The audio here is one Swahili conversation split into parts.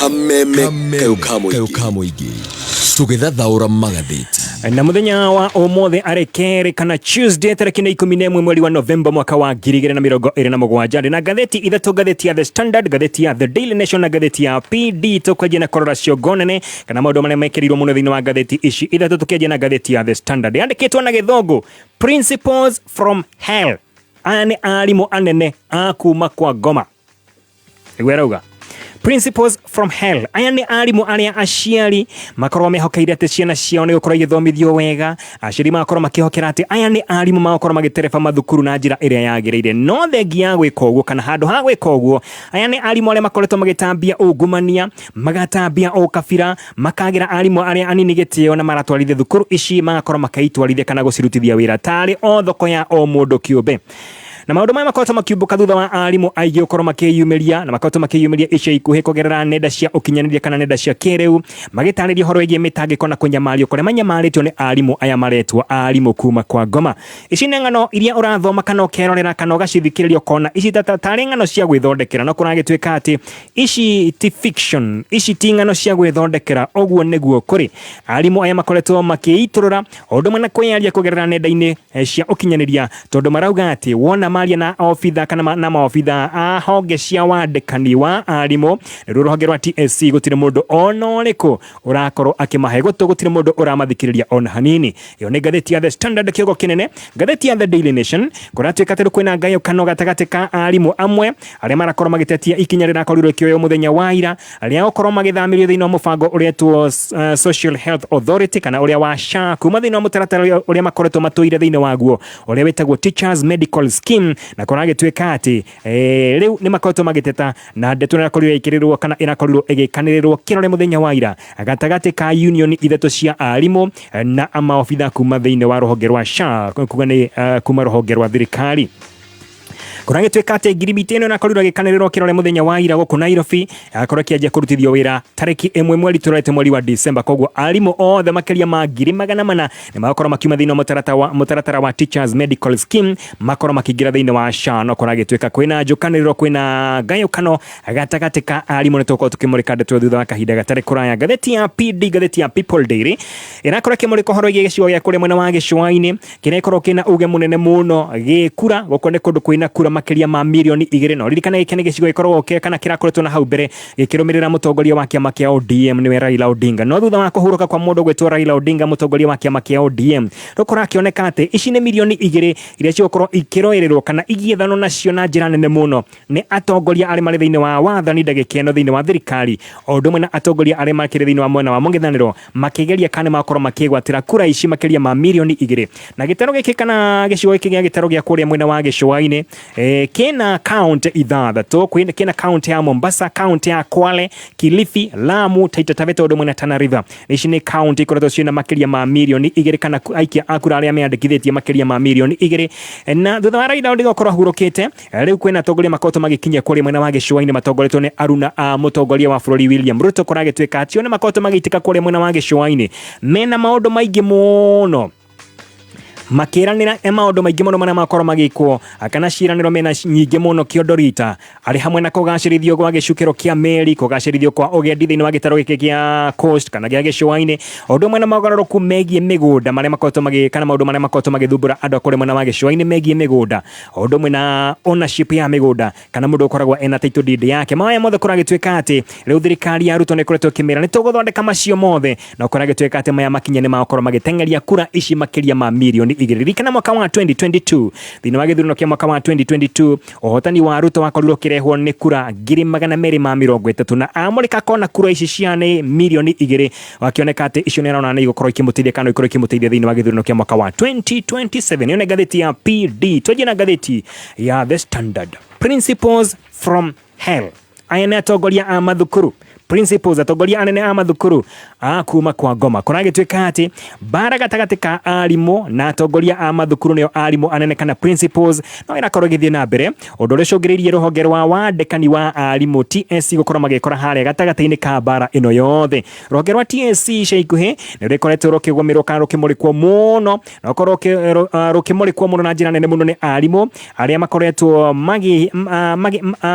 kameme kayukamo igi tugithathaura magatheti na muthenya wa omothe arekere kana Tuesday tariki 11 mweri wa November mwaka wa 2027 na gatheti ithatu, gatheti ya The Standard, gatheti ya The Daily Nation na gatheti ya PD tukwaje na korora ciongonene kana maundu maria mekirirwo muno thiini wa gatheti ici ithatu tukwaje na gatheti ya The Standard yandikitwo na githogo Principles from Hell. Aya ni arimu anene akuma kwa Goma. Igwerauga Principles from Hell. Aya ni arimu aria aciari makorwo mehokeire ati ciana ciao ni gukorwo igithomithio wega, aciari makorwo makihokera ati aya ni arimu makorwo magitereba mathukuru na njira iria yagireire, no thengia ya gwika uguo kana handu ha gwika uguo aya ni arimu aria makoretwo magitambia ungumania, magatambia ukabira, makagira arimu aria anini gitio na maratwarithia thukuru ici magakorwo makaitwarithia kana gucirutithia wira tari o thoko ya o mundu kiumbe. Na maundu maya makoretwo makiumbuka thutha wa arimu aingĩ gukorwo makiyumiria na makoretwo makiyumiria ica ikuhĩ kugerera nenda cia ukinyaniria kana nenda cia kĩrĩu magĩtarĩria horo wĩgiĩ mĩtangĩko na kũnyamario kũrĩa manyamarĩtwo nĩ arimu aya maretwo arimu kuma kwa Goma. Ici nĩ ng'ano iria ũrathoma kana ũkerorera kana ũgacithikĩrĩria ũkona ici tarĩ ng'ano cia gwĩthondekera, no kũragĩtuĩka atĩ ici ti fiction, ici ti ng'ano cia gwĩthondekera, ũguo nĩguo kũrĩ. Arimu aya makoretwo makĩitũrũra ũndũ ũmwe na kwĩyaria kugerera nenda-inĩ cia ukinyaniria tondũ marauga atĩ wona maria na ofitha kana na maofitha a honge cia wandĩkani wa arimu nĩruo rũhonge rwa TSC gũtirĩ mũndũ ona ũrĩkũ ũrakorwo akĩmahe gũtũ, gũtirĩ mũndũ ũramathikĩrĩria ona hanini. Iyo nĩ gatheti ya The Standard kĩogo kĩnene. Gatheti ya The Daily Nation kũratuĩka atĩ kwĩna ngayũkano gatagatĩ ka arimu amwe arĩa marakorwo magĩtetia ikinya rĩrakorirwo ikĩoywo mũthenya wa ira, arĩa gũkorwo magĩthamĩrio thĩinĩ wa mũbango ũretwo Social Health Authority kana ũrĩa wa SHA kuma thĩinĩ wa mũtaratara ũrĩa makoretwo matũire thĩinĩ waguo ũrĩa wĩtagwo Teachers Medical Scheme, na kũragĩtuĩka atĩ rĩu nĩ makoretwo magĩteta na ndeto ĩrakorirwo ĩkĩrĩrwo kana ĩrakorirwo ĩgĩkanĩrĩrwo kĩrore mũthenya wa ira gatagatĩ ka union ithatu cia arimu na maofitha kuma thĩinĩ wa rũhonge rwa SHA kuga nĩ kuma rũhonge rwa thirikari. Kũragĩtuĩka atĩ ngirimiti ĩno ĩrakorirwo ĩgĩkanĩrĩrwo kĩrore mũthenya wa ira gũkũ Nairobi akorwo kĩanjia kũrutithio wĩra tarĩki 1 mweri tũrete mweri wa December, koguo arimu othe makĩria ma 400 nĩ makorwo makiuma thĩinĩ wa mũtaratara wa Teachers Medical Scheme makorwo makĩingĩra thĩinĩ wa SHA. No kũragĩtuĩka kwĩna njũkanĩrĩro, kwĩna ngayũkano gatagatĩ ka arimu nĩ tũkorwo tũkĩmũrĩka ndeto thutha wa kahinda gatarĩ kũraya. Gatheti ya PD, gatheti ya People Daily ĩrakorwo ĩkĩmũrĩka ũhoro wĩgiĩ gĩcigo gĩa kũrĩa mwena wa gĩcũa-inĩ kĩrĩa gĩkorwo kĩna uge mũnene mũno gĩkura gũkũ nĩ kũndũ kwĩna kura makiria ma milioni 2. No ririkana gĩkĩ nĩ gĩcigo gĩkoragwo kana kĩrakoretwo na hau mbere gĩkĩrũmĩrĩra mũtongoria wa kĩama kĩa ODM nĩwe Raila Odinga. No thutha wa kũhurũka kwa mũndũ gwĩtwo Raila Odinga mũtongoria wa kĩama kĩa ODM kũrakĩoneka atĩ ici nĩ milioni 2 iria cigũkorwo ikĩroererwo kana igĩethanwo nacio na njĩra nene mũno nĩ atongoria arĩa marĩ thĩinĩ wa wathani ndagĩka ĩno thĩinĩ wa thirikari, o ũndũ ũmwe na atongoria arĩa makĩrĩ thĩinĩ wa mwena wa mũng'ethanĩro makĩgeria kana makorwo makĩgwatĩra kura ici makĩria ma milioni 2. Na gĩtaro gĩkĩ kana gĩcigo gĩkĩ gĩa gĩtaro gĩa kũrĩa mwena wa gĩcũa-inĩ kĩna kaunti ithathatũ, kĩna kaunti ya Mombasa, kaunti ya Kwale, Kilifi, Lamu, Taita Taveta ũndũ ũmwe na Tana River. Ici nĩ kaunti ikoretwo ciĩna makĩria ma milioni 2 kana aikia a kura arĩa meandĩkithĩtie makĩria ma milioni 2. Na thutha wa Raila Odinga gũkorwo ahurũkĩte rĩu kwĩna atongoria makoretwo magĩkinyia kũrĩa mwena wa gĩcũa-inĩ matongoretwo nĩ aruna a mũtongoria wa bũrũri William Ruto. Kũragĩtuĩka atĩ ona makoretwo magĩitĩka kũrĩa mwena wa gĩcũa-inĩ mena maũndũ maingĩ mũno makĩranĩra maũndũ maingĩ mũno marĩa makorwo magĩkwo kana ciĩranĩro mena nyingĩ mũno kĩondorita arĩ hamwe na kũgacĩrithio gwa gĩcukĩro kĩa meri, kũgacĩrithio kwa ũgendi thĩinĩ wa gĩtaro gĩkĩ gĩa coast kana gĩa gĩcũa-inĩ, ũndũ ũmwe na mogarũrũku megiĩ mĩgũnda marĩa makoretwo kana maũndũ marĩa makoretwo magĩthumbũra andũ kũrĩa mwena wa gĩcũa-inĩ megiĩ mĩgũnda, ũndũ ũmwe na ownership ya mĩgũnda kana mũndũ ũkoragwo ena title deed yake. Maya mothe kũragĩtuĩka atĩ rĩu thirikari ya Ruto nĩ ĩkoretwo ĩkĩmera nĩ tũgũthondeka macio mothe, na kũragĩtuĩka atĩ maya makinya nĩ makorwo magĩteng'eria kura ici makĩria ma milioni 2. Ririkana mwaka wa 2022 thĩinĩ wa gĩthurano kĩa mwaka wa 2022 ũhotani wa Ruto wakorirwo kĩrehwo nĩ kura 230 na amũrĩka kona kura ici cia nĩ milioni 2 wakĩoneka atĩ icio nĩ arona nĩ igũkorwo ikĩmũteithia kana ikorwo ikĩmũteithia thĩinĩ wa gĩthurano kĩa mwaka wa 2027. Iyo nĩ gatheti ya PD. Tũthiĩ na gatheti ya The Standard. Principles from Hell. Aya nĩ atongoria a mathukuru. Principles atongoria anene a mathukuru kuma kwa Goma. Kũragĩtuĩka atĩ bara gatagatĩ ka arimu na atongoria a mathukuru nĩo arimu anene kana principles no ĩrakorwo ĩgĩthiĩ na mbere ũndũ ũrĩa ũcũngĩrĩirie rũhonge rwa wandĩkani wa arimu TSC gũkorwo magĩkora harĩa gatagatĩ-inĩ ka bara ĩno yothe. Rũhonge rwa TSC ica ikuhĩ nĩ rũkoretwo rũkĩgũmĩrwo kana rũkĩmũrĩkwo mũno na rũkorwo rũkĩmũrĩkwo mũno na njĩra nene mũno nĩ arimu arĩa makoretwo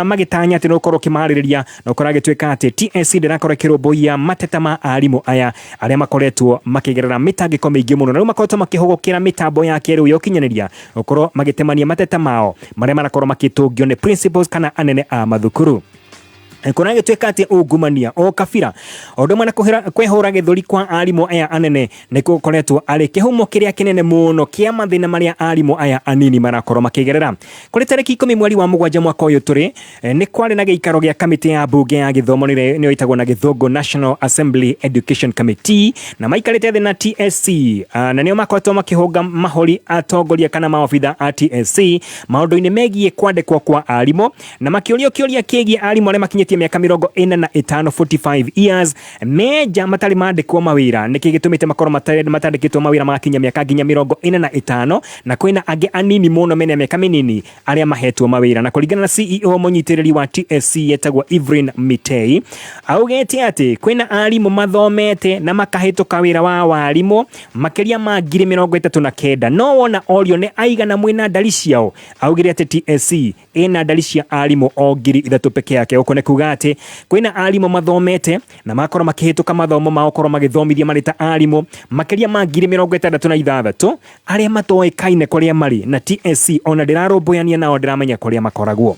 magĩtanya atĩ no rũkorwo rũkĩmaharĩrĩria na kũragĩtuĩka atĩ TSC TSC ndirakorwo kirumbuia mateta ma arimu aya aria makoretwo makigerera mitangiko mingi muno na makoretwo makihogokera mitambo ya keriu yokinyaniria ukorwo magitemania mateta mao maria marakorwo makitungio ni principals kana anene a mathukuru. Kuna gitweka ati ungumania o kabira ondo mwana kwehura githuri kwa arimu aya anene niko koretwo ari kihumo kiria kinene muno kia mathina maria arimu aya anini marakorwo makigerera. Kuri tariki 10 mweri wa mugwanja mwaka uyu turi ni kwari na giikaro gia kamiti ya bunge ya githomo ni itagwo na Githongo National Assembly Education Committee na maikarite thina TSC na nio makoretwo makihunga mahori atongoria kana maofitha a TSC maundu-ini megie kwandikwo kwa arimu na makiuria kigie arimu aria makinyite miaka 45 45 years meja matari mandikwo mawira niki gitumite makoro matandikitwo mawira magakinya miaka nginya 45 na kwina ange anini muno mene miaka minini aria mahetwo mawira na kuringana na CEO munyitiriri wa TSC yetagwo Evelyn Mitei augete ati kwina arimu mathomete na makahituka wira wa warimu makiria ma 39 no wona orio ni aigana mwina ndari ciao augire ati TSC ina ndari cia arimu o 3,000 peke yake ukone kuga ati kwina arimu mathomete na makoro makihituka mathomo mao korwo magithomithia marita arimu makiria ma 66 aria matoekaine kuria mari na TSC ona ndirarumbuania nao ndiramenya kuria makoragwo.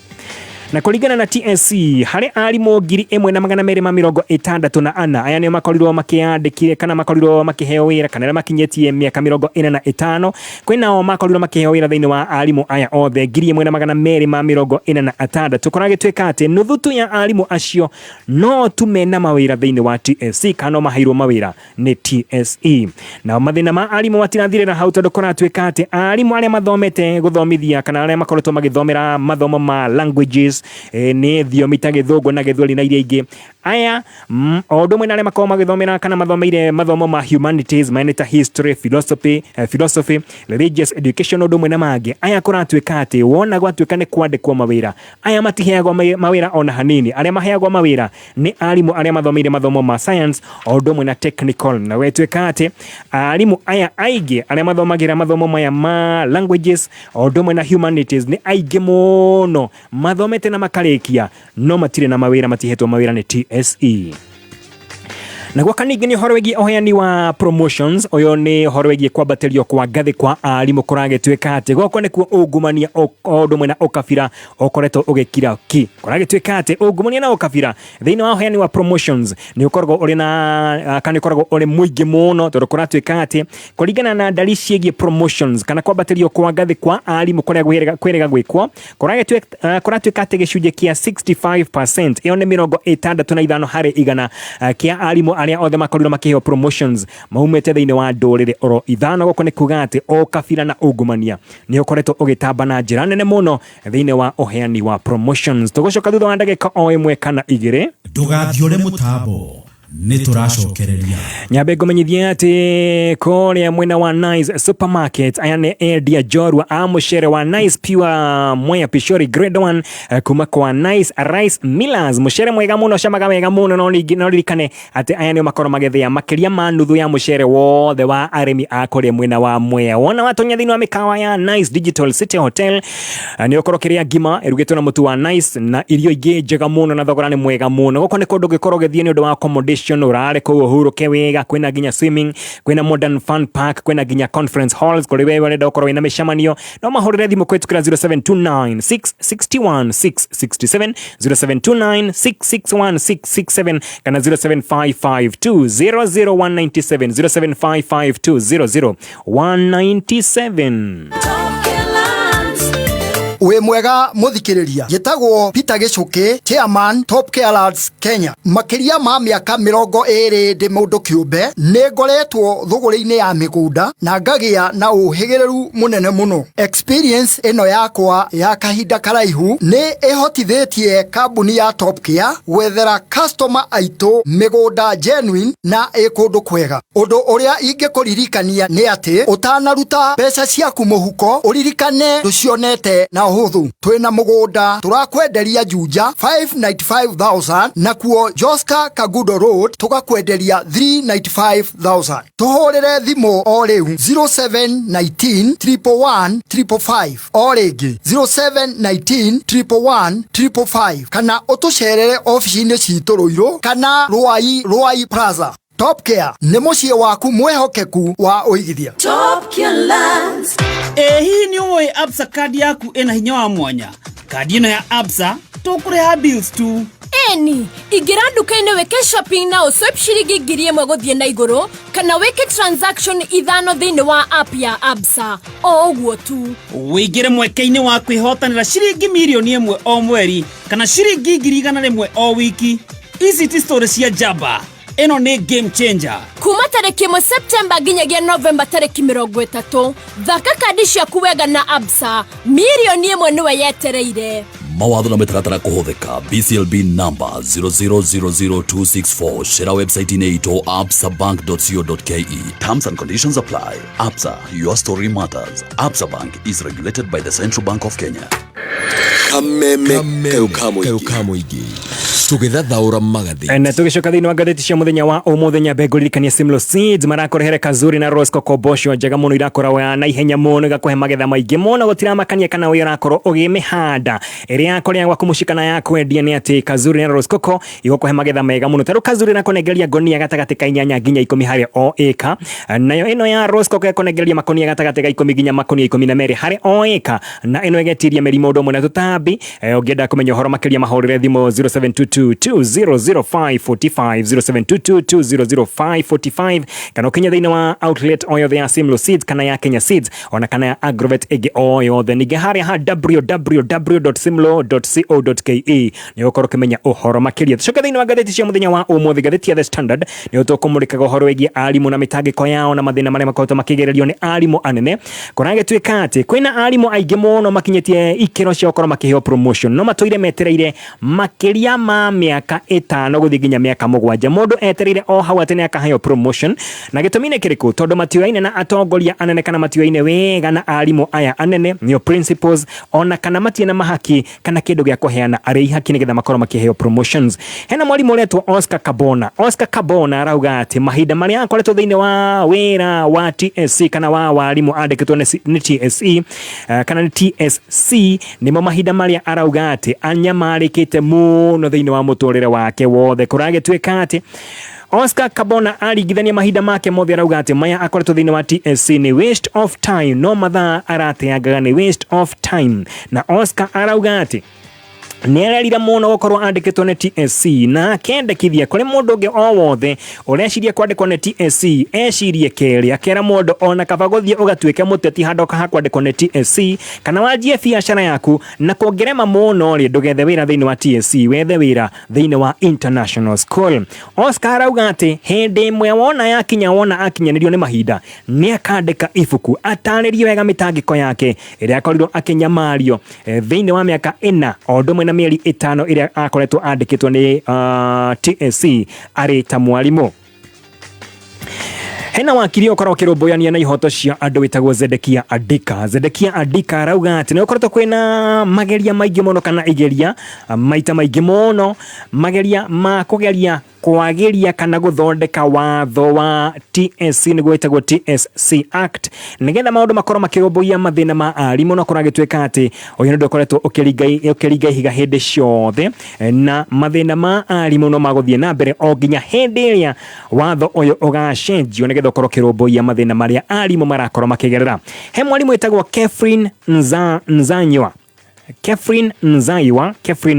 Na kuringana na TSC hari arimu 1,264 aya nio makorirwo makiandikire kana makorirwo makiheo wira kana makinyetie miaka 45 kwinao makorirwo makiheo wira thiini wa arimu aya othe 1,246 tukora gitweka ati nuthutu ya arimu acio no tumena mawira thiini wa TSC kana mahairwo mawira ni TSE na mathina ma arimu matirathirira hau tondu kuratweka ati arimu aria mathomete guthomithia kana aria makoretwo magithomera mathomo ma languages ni thiomi ta Githungu na Githweri na iria ingi aya ondo mwe nare makoma githomera kana mathomeire mathomo ma humanities maineta history philosophy religious education ondo mwe na mangĩ aya kuratweka ati wona gwatweka ni kwandikwo mawira aya matiheagwo mawira ona hanini aria maheagwo mawira ni arimu aria mathomeire mathomo ma science ondo mwe na technical na wetweka ati arimu aya aige aria mathomagira mathomo maya ma languages ondo mwe na humanities ni aige muno mathomete na makarikia no matire na mawira matihetwo mawira ni TSE. Na kwa kanigi ni horwegi oheani wa promotions oyo ni horwegi kwa batelio kwa gathi kwa arimu kuragetweka ati goko ni ku ungumania ondo mwena okabira okoreto ugekira ki kuragetweka ati ungumania na okabira thiini wa oheani wa promotions ni ukorgo uri na kana ukorgo uri muingi muno tondu kuratweka ati kuringana na ndari ciegi promotions kana kwa batelio kwa gathi kwa arimu kuria kwirega gwikwo kuratweka ati gicunje kia 65% iyo ni 65 hari igana kia arimu aria othe makorirwo makiheo promotions maumete thiini wa ndurire oro ithano goko ni kuga ati o kabira na ungumania ni ukoretwo ugitamba na njira nene muno thiini wa oheani wa promotions. Tugucoka thutha wa ndagika o imwe kana igiri ndugathiore mutambo ni turacokereria nyabe ngomenyithia ati koria mwena wa Nice Supermarket aya ni Edia Jorwa amushere wa Nice Pure Moya Pishori Grade 1 kuma kwa Nice Rice Millers mushere mwega muno shamaga wega muno no ririkane ati aya ni makoro magethia makiria ma nuthu ya mushere wothe wa arimi akoria mwena wa Moya wona watonya thini wa mikawa ya Nice Digital City Hotel ni ukorokeria ngima irugitwo na mutu wa Nice na irio ingi njega muno na thogora ni mwega muno goko ni kundu gikoro gethie ni undu wa accommodation urare ko uhuruke wega kwina ginya swimming kwina modern fun park kwina ginya conference halls kuri wewe wale dokoro ina mishamanio no mahorere thimu kwetu kira 0729661667 0729661667 kana 0755200197 0755200197. We mwega muthikiriria gitagwo Peter Gicuki chairman Top Care Lads Kenya makiria ma miaka 20 ndi mundu kiumbe ni ngoretwo thuguri-ini ya migunda na ngagia na uhigireru munene muno. Experience eno yakwa ya kahinda karaihu ni ihotithitie kambuni ya Top Care gwethera customer aitu migunda genuine na ikundu kwega. Undu uria ingikuririkania ni ati utanaruta mbeca ciaku muhuko uririkane rucionete na huthu twina mugunda turakwenderia Juja 595,000 na kuo Joska Kagudo Road tugakwenderia 395,000. Tuhurire thimu o riu 0719 111 555 o ringi 0719 111 555 kana utucerere ofici-ini citu Ruiru kana Ruai Plaza. Top Care nĩ mũciĩ waku mwehokeku wa ũigithia. Top Care Lands. Hii ni uwe Absa kadi yaku ena hinya wa mwanya. Kadi ino ya Absa tukureha bills tu. Eni, ingira nduka-inĩ weke shopping na uswipe ciringi 1,000 guthie na iguru kana weke transaction ithano thĩinĩ wa app ya Absa. O ũguo tu. Wĩingĩre mweke-inĩ wa kwĩhotanĩra ciringi mirioni 1 o mweri kana ciringi 100,000 o wiki. Ici ti story cia jaba. Eno ni game changer. Kuma tariki 1 September nginyagia November tariki 30. Thaka kadi ciaku wega na Absa. Mirioni 1 niwe yetereire. Mawatho na mitaratara kuhuthika. BCLB number 0000264. Share website ineito absabank.co.ke. Terms and conditions apply. Absa, your story matters. Absa Bank is regulated by the Central Bank of Kenya. Kameme keuka muigi. Tugithathaura magatheti. Na tugicoka thiini wa ngatheti cia muthenya wa umuthenya begũririkania Simlo Seeds marakorehere kazuri na Rosco Kobosho njega muno irakorwo na ihenya muno gakuhe magetha maingĩ muno gutiramakania kana we urakorwo ugimihanda iri yakorĩa gwa kumushikana ya kwendia ni ati kazuri na Rosco ko igokuhe magetha mega muno taru kazuri na konengeria ngonia gatagati ka 8 nginya 10 harĩ o eka nayo ino ya Rosco ko konengeria makonia gatagati ka 10 nginya makonia 12 harĩ o eka na ino igetiria mĩrimũ ũndũ ũmwe na tutambi ũngĩenda kũmenya ũhoro makĩria mahũrĩre thimũ 0722200545 0722200545 kana ukinya thĩinĩ wa outlet o yothe ya Simlo Seeds kana ya Kenya Seeds ona kana ya Agrovet ĩngĩ o yothe ningĩ harĩa ha www.simlo.co.ke nĩ ũkorwo kĩmenya ũhoro makĩria tucoke thĩinĩ wa ngatheti cia mũthenya wa ũmũthĩ ngatheti ya The Standard nĩ ũtũkũmũrĩkaga ũhoro wĩgiĩ arimũ na mĩtangĩko yao na mathĩna marĩa makoretwo makĩgererio nĩ arimũ anene kũragĩtuĩka atĩ kwĩna arimũ aingĩ mũno makinyĩtie ikĩro cia gũkorwo makĩheo promotion no matũire metereire makĩria ma mĩaka 5 gũthiĩ nginya mĩaka 7 mũndũ etereire o hau atĩ nĩ akaheo promotion na gĩtũmi nĩ kĩrĩkũ tondũ matiũaine na atongoria anene kana matiũaine wega na arimũ aya anene nĩo principals ona kana matie na mahaki kana kĩndũ gĩa kũheana arĩ ihaki nĩgetha makorwo makĩheo promotions. Hena mwarimũ ũretwo Oscar Kabona arauga atĩ mahinda marĩa akoretwo thĩinĩ wa wĩra wa TSC kana wa warimũ andĩkĩtwo nĩ TSE kana nĩ TSC nĩmo mahinda marĩa arauga atĩ anyamarĩkĩte mũno thĩinĩ wa mũtũrĩre wake wothe kũragĩtuĩka atĩ Oscar Kabona aringithania mahinda make mothe arauga atĩ maya akoretwo thĩinĩ wa TSC nĩ waste of time no mathaa arateangaga nĩ waste of time na Oscar arauga atĩ nĩarerira mũno gũkorwo andĩkĩtwo nĩ TSC na akendekithia kũrĩ mũndũ ũngĩ o wothe ũreciria kwandĩkwo nĩ TSC ecirie kerĩ akera mũndũ ona kaba gũthiĩ ũgatuĩke mũteti handoka ha kwandĩkwo nĩ TSC kana wanjie biacara yaku na kuongerema mũno rĩ ndũgethe wĩra thĩinĩ wa TSC wethe wĩra thĩinĩ wa international school. Oscar arauga atĩ hĩndĩ ĩmwe wona akinyanĩrio nĩ mahinda nĩ akandĩka ibuku atarĩrie wega mĩtangĩko yake ĩrĩa akorirwo akĩnyamario thĩinĩ wa mĩaka 4 o ũndũ ũmwe na mĩeri 5 ĩrĩa akoretwo andĩkĩtwo nĩ TSC arĩ ta mwarimũ. Hena wakiri ũkorwo kĩrũmbũyania na ihoto cia andũ wĩtagwo Zedekia Adika arauga atĩ nĩ ũkoretwo kwĩna mageria maingĩ mũno kana igeria maita maingĩ mũno mageria ma kũgeria kwagĩria kana gũthondeka watho wa TSC nĩguo wĩtagwo TSC Act nĩgetha maũndũ makorwo makĩrũmbũiya mathĩna ma arimũ no kũragĩtuĩka atĩ ũyũ nĩ ũndũ ũkoretwo ũkĩringa ihiga hĩndĩ ciothe na mathĩna ma arimũ no magũthiĩ na mbere o nginya hĩndĩ ĩrĩa watho ũyũ ũgacenjio nĩgetha ũkorwo ũkĩrũmbũiya mathĩna marĩa arimũ marakorwo makĩgerera. He mwarimũ wĩtagwo Catherine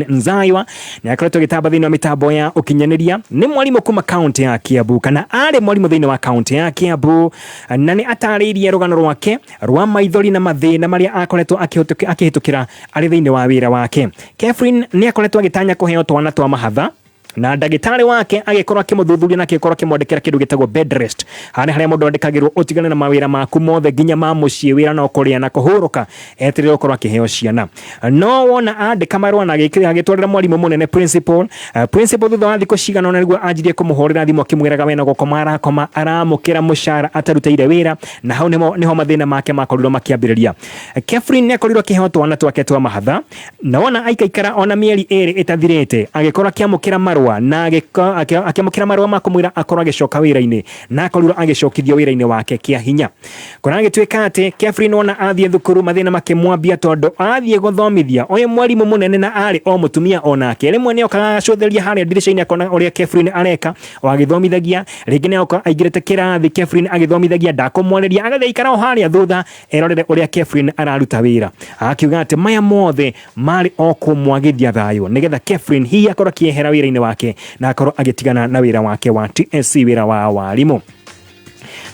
Nzaiwa nĩ akoretwo gĩtamba thĩinĩ wa mĩtambo ya ũkinyanĩria nĩ mwarimũ kuma kaunti ya Kiambu kana arĩ mwarimũ thĩinĩ wa kaunti ya Kiambu na nĩ atarĩirie rũgano rwake rwa maithori na mathĩna marĩa akoretwo akĩhĩtũkĩra arĩ thĩinĩ wa wĩra wake. Catherine nĩ akoretwo agĩtanya kũheo twana twa mahatha na ndagitari wake agikorwo akimuthuthuria na agikorwo akimwandikira kindu gitagwo bed rest haria mundu andikagirwo utigane na mawira maku mothe nginya ma mucii wira no kuria na kuhuruka etirire ukorwo akiheo ciana no wona andika marwa na agitwarira mwarimu munene principal thutha wa thikũ cigana ona niguo anjirie kumuhurira thimu akimwiraga wena gukoma arakoma aramukira mucara atarutaire wira na hau niho mathina make makorirwo makiambiriria. Catherine ne akorirwo akiheo twana twake twa mahatha na wona aikaikara ona mieri iri itathirite agikorwo akiamukira marwa na akiamukira marwa makumwira akorwo agicoka wira-ini na akorirwo agicokithio wira-ini wake kia hinya kona agituika ati Catherine wona athie thukuru mathina makimwambia tondu athie guthomithia oyo mwarimu munene na ari o mutumia onake rimwe ni okaga acotheria haria dirisha-ini akona uria Catherine areka o agithomithagia ringi ni oka aingirite kirathi Catherine agithomithagia ndakumwoneria agatheikara o haria thutha erorere uria Catherine araruta wira akiuga ati maya mothe mari o kumwagithia thayo nigetha Catherine hi akorwo kiehera wira-ini wake na akorwo agitigana na wira wake wa TSC wira wa warimu.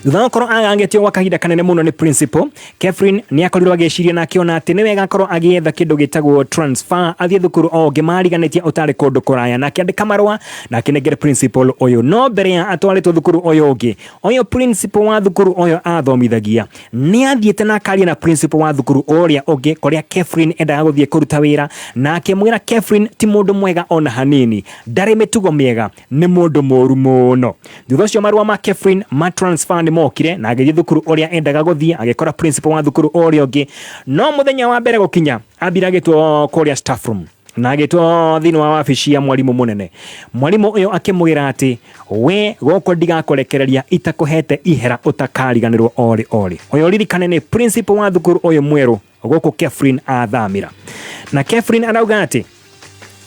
Thutha wa korwo agangetio gwa kahinda kanene muno ni principal Catherine ni akorirwo agiciria na akiona ati niwe gakorwo agietha kindu gitagwo transfer athie thukuru o ngimariganitie utari kundu kuraya na akiandika marwa na akinengere principal uyu no mbere ya atwaritwo thukuru uyu ungi uyu principal wa thukuru uyu athomithagia ni athiete na akaria na principal wa thukuru uria ungi kuria Catherine endaga guthie kuruta wira na akimwira Catherine ti mundu mwega ona hanini ndari mitugo miega ni mundu moru muno. Thutha ucio marwa ma Catherine ma transfer ni mokire na agithie thukuru uria endaga guthie agikora principal wa thukuru uria ungi no muthenya wa mbere gukinya ambira gitwo kuria staff room na agitwo thini wa wabici ya mwarimu munene. Mwarimu uyo akimwira ati we goko ndigakurekereria itakuhete ihera utakariganirwo ori uyo ririkane ni principal wa thukuru uyo mweru goko Catherine athamira na Catherine arauga ati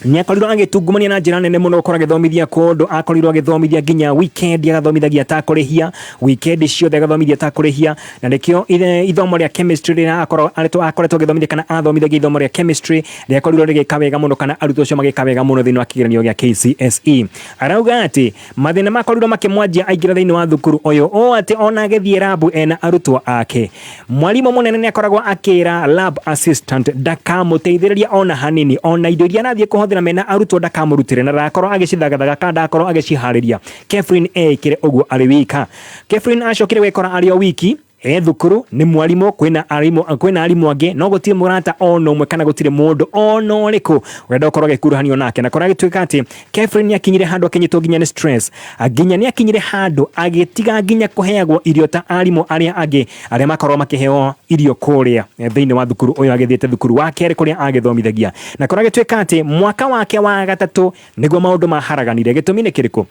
ni akorirwo agitungumania na njira nene muno ukora githomithia kundu akorirwo agithomithia nginya weekend agathomithagia takurihia weekend ciothe agathomithia takurihia na nikio ithomo ria chemistry rina akoretwo agithomithia kana athomithagia ithomo ria chemistry ria akorirwo rigika wega muno kana arutwo cio magika wega muno thini wa kigeranio gia KCSE. Arauga ati mathina makorirwo makimwanjia aingira thini wa thukuru uyu o ati ona agithie lab ena arutwo ake mwarimu munene ni akoragwo akira lab assistant ndakamuteithiriria ona hanini ona indo iria nathie kuhũthĩra mena arutwo ndakamurutire na ndakorwo agicithagathaga kana ndakorwo agicihariria. Catherine ekire uguo ari wika. Catherine acokire wekora ari o wiki thukuru ni mwarimu kwina arimu ange no gutire murata ono umwe kana gutire mundu ono uriku wenda ukorwo agikuruhanio nake na korwo agituika ati Catherine ni akinyire handu akinyitwo nginya ni stress aginya ni akinyire handu agitiga nginya kuheagwo irio ta arimu aria ange aria makorwo makiheo irio kuria thiini wa thukuru uyu agithiete thukuru wa kere kuria agithomithagia na korwo agituika ati mwaka wake wa gatatu niguo maundu maharaganire gitumi ni kiriku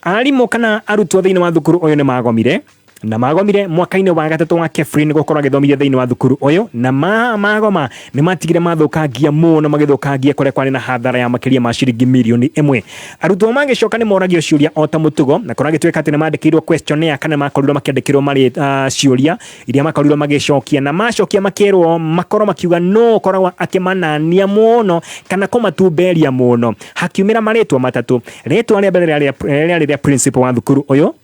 arimu kana arutwo thiini wa thukuru uyu ni magomire na magomire mwaka-ini wa gatatu wa Catherine gukorwo agithomithia thiini wa thukuru uyu na magoma ni matigire mathukangia muno magithukangia kuria kwari na hathara ya makiria ma ciringi milioni 1. Arutwo magicoka ni moragio ciuria o ta mutugo na korwo agituika ati ni mandikirwo questionnaire kana makorirwo makiandikirwo mari ciuria iria makorirwo magicokia na macokia makirwo makorwo makiuga no korwo akimanania muno kana kumatumberia muno hakiumira maritwa matatu ritwa ria mbere ria principal wa thukuru uyu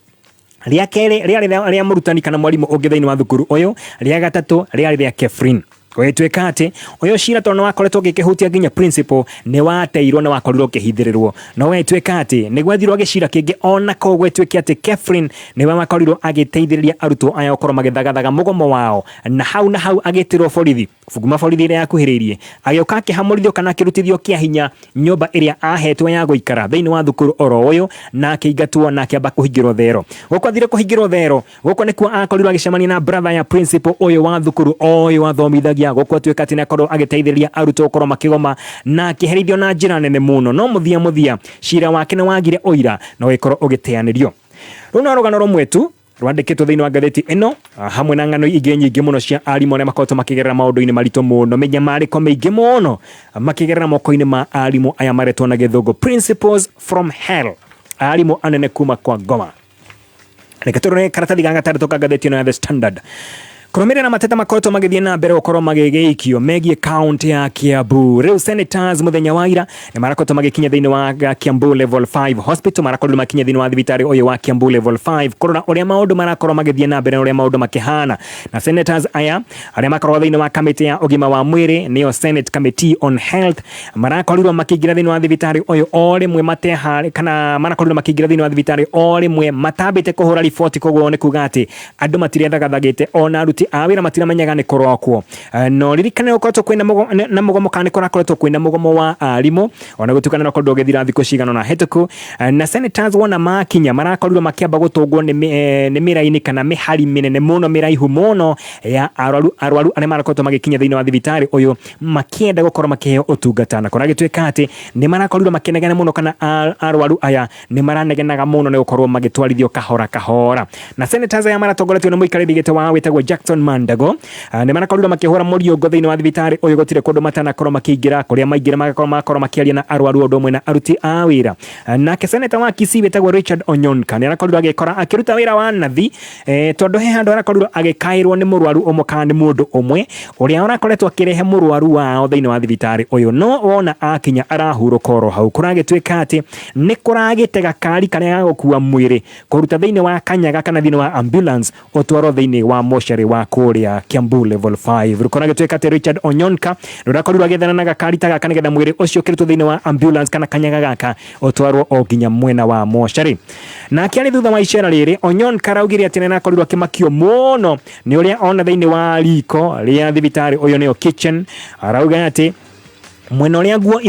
ria kere ria murutani kana mwarimu ungi thiini wa thukuru uyu ria gatatu ria Catherine gwetweka ati uyu cira tono wakoretwo gikihutia nginya principal ni wateirwo na wakorirwo kihithirirwo no wetweka ati ni gwethirwo agicira kingi ona ko gwetweka ati Catherine ni wakorirwo agiteithiriria arutwo aya okorwo magithagathaga mugomo wao na hau agitirwo borithi fuguma borithi ria yakuhiririe agioka akihamurithio kana akirutithio kia hinya nyumba iria ahetwo ya guikara thiini wa thukuru oro uyu na akiingatwo na akiamba kuhingirwo thero goko thire kuhingirwo thero goko nikuo akorirwo agicemania na brother ya principal uyu wa thukuru uyu wathomithagia goko tuika ati nakorwo agiteithiriria arutwo okorwo makigoma na akiherithio na njira nene muno no muthia cira wake ni wagire oira no gikorwo ugiteanirio. Runa rugano rumwe tu rwandikitwo thiini wa ngatheti ino hamwe na ng'ano ingi nyingi muno cia arimu aria makoretwo makigerera maundu-ini marito muno menyamariko maingi muno makigerera moko-ini ma arimu aya maretwo na githungu principles from hell arimu anene kuma kwa ngoma. Reke turore karatathi ga gataratu ka ngatheti ino ya The Standard. Kurumira mateta makoto magithie na mbere gukorwo magigeikio megie county ya Kiambu. Riu senators muthenya wa ira ni marakoto magikinya thiini wa Kiambu level 5 hospital, marakorwo makinya thiini wa thibitari uyu wa Kiambu level 5 kurora uria maundu marakorwo magithie na mbere uria maundu makihana. Na senators aya aria makorwo thiini wa committee ya ugima wa mwiri niyo Senate Committee on Health marakorirwo makiingira thiini wa thibitari uyu o rimwe matehari kana marakorirwo makiingira thiini wa thibitari o rimwe matambite kuhura riboti koguo ni kuga ati andu matirethagatagite ona aruti awira matiramenyaga ni korokwo. No ririkane ukoretwo kwina na mugomo kana korakoretwo kwina mugomo wa arimu ona gutukana no kondo gethira thiko cigano na hetuku. Na senators wona makinya marakorirwo makiamba gutungwo ni miraini kana mihari minene muno miraihu muno ya arwaru aria marakoretwo magikinya thiini wa thibitari uyu makienda gukorwo makiheo utungata na kora gitwika ati ni marakorirwo makenegana muno kana arwaru aya ni maranegenaga muno ni gukorwo magitwarithio kahora kahora. Na senators aya maratongoretio ni muikariri gite wa wetagwo Jackson Mandago ni marakorirwo makihura muriongo thiini wa thibitari uyu gutire kundu matana korwo makiingira kuria maingira magakorwo makiaria na arwaru undu mwe na aruti a wira. Nake senator wa Kisii wetagwo Richard Onyonka ni arakorirwo agikora akiruta wira wa nathi tondu he handu arakorirwo agikairwo ni murwaru umwe kana ni mundu umwe uria arakoretwo akirehe murwaru wao thiini wa thibitari uyu no wona akinya arahuruka oro hau kuragitwika ati ni kuragitega kari karia gukua mwiri kuruta thiini wa kanyaga kana thiini wa ambulance utwaro thiini wa moshari wa kuria Kiambu level 5 rukoragitwika ati Richard Onyonka rurakorirwo agethana na gakari ta gaka nigetha mwiri ucio kirutu thiini wa ambulance kana kanyaga gaka utwarwo o nginya mwena wa moshari. Na akiari thutha wa icera riri Onyonka raugire ati nena akorirwo akimakio muno ni uria ona thiini wa riko ria thibitari uyu nio kitchen arauga ati mwena uria nguo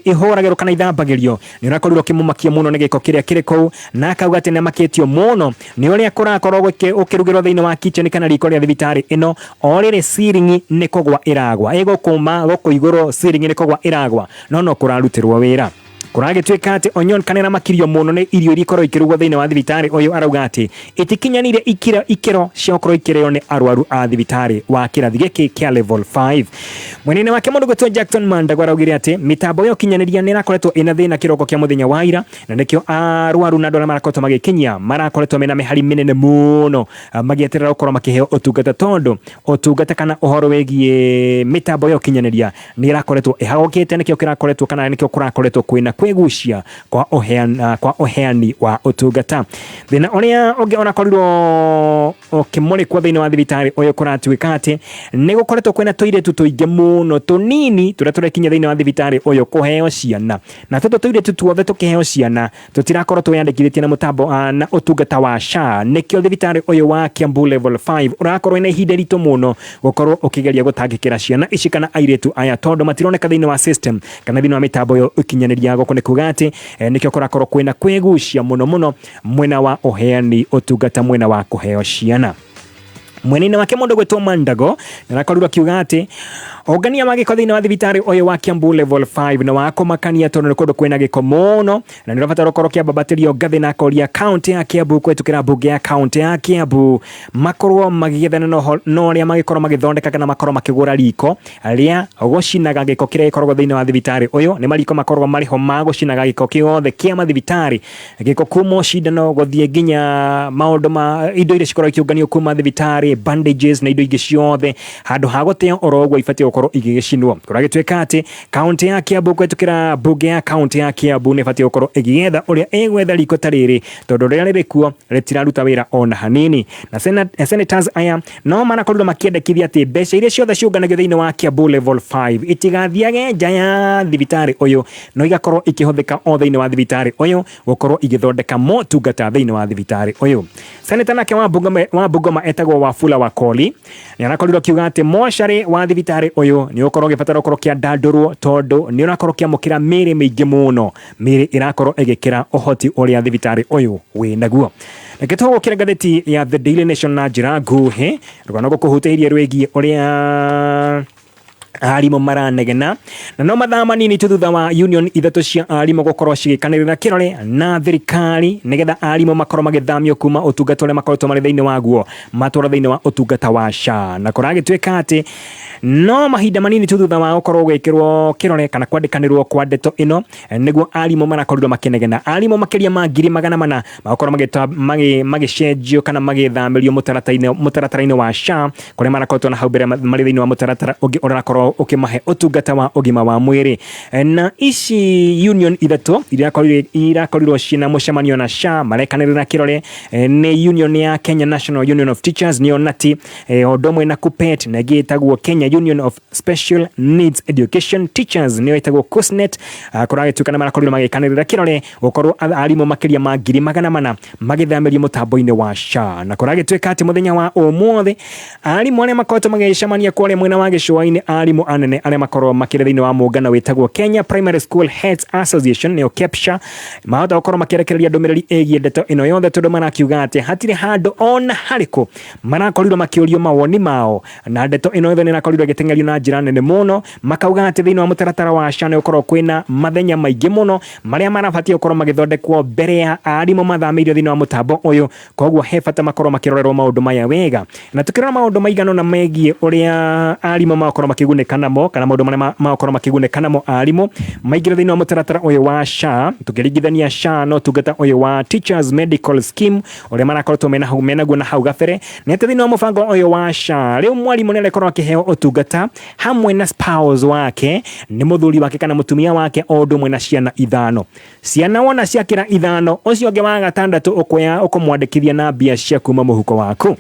ihoragirwo kana ithambagirio ni urakorirwo kimumakia muno ni giko kiria kiri kou na akauga ati namakitio muno ni uria kurakorwo ukirugirwo thiini wa kitchen kana riko ria thibitari ino orire ceiling ni kugwa iragwa igukuma goko iguru ceiling ni kugwa iragwa no kurarutirwo wira. Kuragitwika ati Onyonka nena makirio muno ni irio irikorwo ikirugwo thiini wa thibitari uyu arauga ati itikinyanire ikiro ciakorwo ikireo ni arwaru a thibitari wa kirathi giki kia level 5. Mwenene wake mundu gwetwo Jackson Mandago araugire ati mitambo yo kinyaniria ni rakoretwo ina thina kiroko kia muthenya wa ira na nikio arwaru na ndora marakoretwo magikinya marakoretwo mena mihari minene muno magieterera gukorwo makiheo utungata tondu utungata kana uhoro wegie mitambo yo kinyaniria ni rakoretwo ihagokite nikio kirakoretwo kana nikio kurakoretwo kwina kwegucia kwa oheani wa utungata. Thina uria ungi onakorirwo ukimurikwo thiini wa thibitari uyu kuratwika ati ni gukoretwo kwina toiletu tuingi muno tunini turia turekinya thiini wa thibitari uyu kuheo ciana na toiletu tuothe tukiheo ciana tutirakorwo twiyandikithĩtie na mutambo na utungata wa SHA nikio thibitari uyu wa Kiambu level 5 urakorwo ina ihinda ritu muno gukorwo ukigeria gutangikira ciana ici kana airetu aya tondu matironeka thiini wa system kana thiini wa mitambo yo ikinyaniria goko ni kuga ati nikio kurakorwo kwina kwegucia muno mwena wa uheani utungata mwena wa kuheo ciana. Mwenene wake mundu gwetwo Mandago narakorirwo akiuga ati ogania magiko thiini wa thibitari uyu wa Kiambu level 5 na wako makania tondu kundu kwina giko muno na ni rabatara gukorwo kiambabatirio ngathi na koria county ya Kiambu kwetukira bunge ya county ya Kiambu makorwo magigethana no ria magikorwo magithondeka kana makorwo makigura riko ria gucinaga giko kiria gikoragwo thiini wa thibitari uyu ni mariko makorwo mariho magucinaga giko kiothe kia mathibitari giko kumo shindano guthie nginya maundu ma indo iria cikorwo ikiunganio kuma thibitari bandages na indo ingi ciothe handu ha guteo orogwo ifatio gukorwo igigicinwo kuragitwika ati county ya Kiambu kwetukira bunge ya county ya Kiambu ni fatio gukorwo igietha uria egwetha riko tariri tondu ria ririkuo ritiraruta wira ona hanini. Na senators aya no marakorirwo makiendekithia ati mbeca iria ciothe ciunganagio thiini wa Kiambu level 5 itigathiage nja ya thibitari uyu no igakorwo ikihuthika o thiini wa thibitari uyu gukorwo igithondeka motungata thiini wa thibitari uyu. Senator nake wa Bungoma etagwo Wafula Wakoli ni arakorirwo akiuga ati moshari wa thibitari uyu ni ukorwo gibatara gukorwo kiandandurwo tondu ni urakorwo kiamukira miri mingi muno miri irakorwo igikira uhoti uria thibitari uyu winaguo. Neketwo kira gatheti ya The Daily Nation na njira nguhi rugano gukuhutiria rwegi uria arimu maranegena na no mathaa manini tu thutha wa union ithatu cia arimu gukorwo cigikanirira kirore na thirikari nigetha arimu makorwo magithamio kuma utungata uria makoretwo mari thiini waguo matwara thiini wa utungata wa SHA na kuragituika ati no mahinda manini tu thutha wa gukorwo gwikirwo kirore kana kwandikanirwo kwa ndeto ino niguo arimu marakorirwo makinegena arimu makiria ma 400 magakorwo magicenjio kana magithamirio mutaratara-ini wa SHA kuria marakoretwo na hau mbere mari thiini wa mutaratara ungi urakorwo ukimahe utungata wa ugima wa mwiri na ici union ithatu irakorirwo cina mucemanio na SHA marekanirira kirore ni union ya Kenya National Union of Teachers ni onati odomwe na KUPPET na gitagwo Kenya Union of Special Needs Education Teachers ni itagwo KUSNET kuragituka na marakorirwo magikanirira kirore gukorwo arimu makiria ma 400 magithamirio mutambo-ini wa SHA na kuragituka ati muthenya wa umuthi arimu aria makoretwo magicemania kwa mwena wa gicua-ini arimu anene aria makorwo makire thiini wa muungano witagwo Kenya Primary School Heads Association neo KEPSHA mahota gukorwo makirekereria ndumiriri egie ndeto ino yothe tondu marakiuga ati hatire handu ona hariku marakorirwo makiurio mawoni mao na ndeto ino yothe nirakorirwo gitengerio na njira nene muno makauga ati thiini wa mutaratara wa SHA ni ukorwo kwina mathenya maingi muno maria marabatie gukorwo magithondekwo mbere ya arimu mathamirio thiini wa mutambo uyu koguo he bata makorwo makirorerwo maundu maya wega na tukirora maundu maigano na megie uria arimu makorwo makigunika namo kana maundu maria makorwo makigunika namo arimu maingire thiini wa mutaratara uyu wa SHA tukiringithania SHA no tungata uyu wa Teachers Medical Scheme uria marakorwo menaguo na hau gabere na thiini wa mubango uyu wa SHA riu mwarimu ni arekorwo akiheo utungata hamwe na spouse wake ni muthuri wake kana mutumia wake ondo mwe na ciana 5 ciana wona ciakira 5 ucio ungi wa gatandatu ukumwandikithia na mbia cia kuma muhuko waku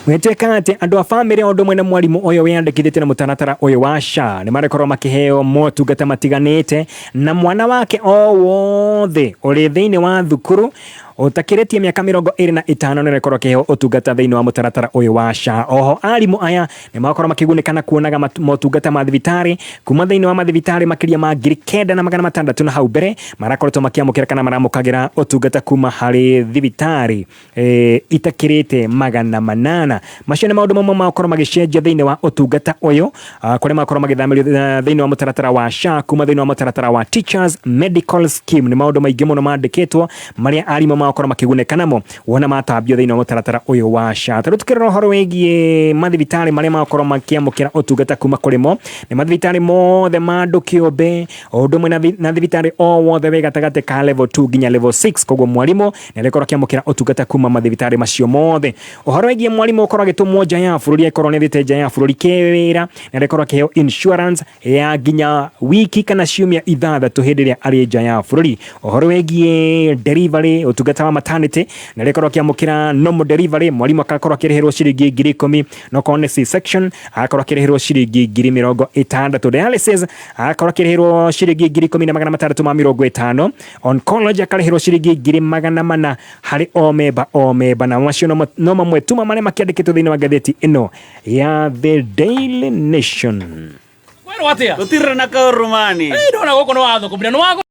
weteka ati andu a family ondo mwe na mwarimu uyu wiyandikithite na mutaratara uyu wa SHA ni marekorwo makiheo motungata matiganite na mwana wake o wothe uri thiini wa thukuru utakiritie miaka 25 nirekorwo kiheo utungata thiini wa mutaratara uyu wa SHA oho arimu aya ni makorwo makigunikana kuonaga motungata ma thibitari kuma thiini wa mathibitari makiria ma 9,600 na hau mbere marakorwo makiamukira kana maramukagira utungata kuma hari thibitari itakirite 800 macio ni maundu mamwe makorwo magicenjia thiini wa utungata uyu kuria makorwo magithamirio thiini wa mutaratara wa SHA kuma thiini wa mutaratara wa Teachers Medical Scheme ni maundu maingi muno mandikitwo maria arimu makorwo makigunika namo wona matambio thiini wa mutaratara uyu wa SHA taru tukirora horo wegie mathibitari maria makorwo makiamukira utungata kuma kurimo ni mathibitari mothe mandu kiumbe undu mwe na thibitari o wothe we gatagate ka level 2 nginya level 6 koguo mwarimu ni arekorwo akiamukira utungata kuma mathibitari macio mothe uhoro wegie mwarimu ukorwo agitumwo nja ya bururi ikorwo ni thite nja ya bururi kiwira ni arekorwo akiheo insurance ya nginya wiki kana ciumia 6 hindi ria ari nja ya bururi uhoro wegie delivery utungata wa maternity na rekorwo kiamukira normal delivery mwarimu akakorwo akirihirwo ciringi 10,000 no kone C-section akakorwo akirihirwo ciringi 60,000 dialysis akakorwo akirihirwo ciringi 10,350 oncology akarihirwo ciringi 400 hari o memba na macio no mamwe tuma maria makiandikitwo thiini wa gatheti ino ya The Daily Nation Wero atia tutirana ka romani ndona goko no watho kumbira no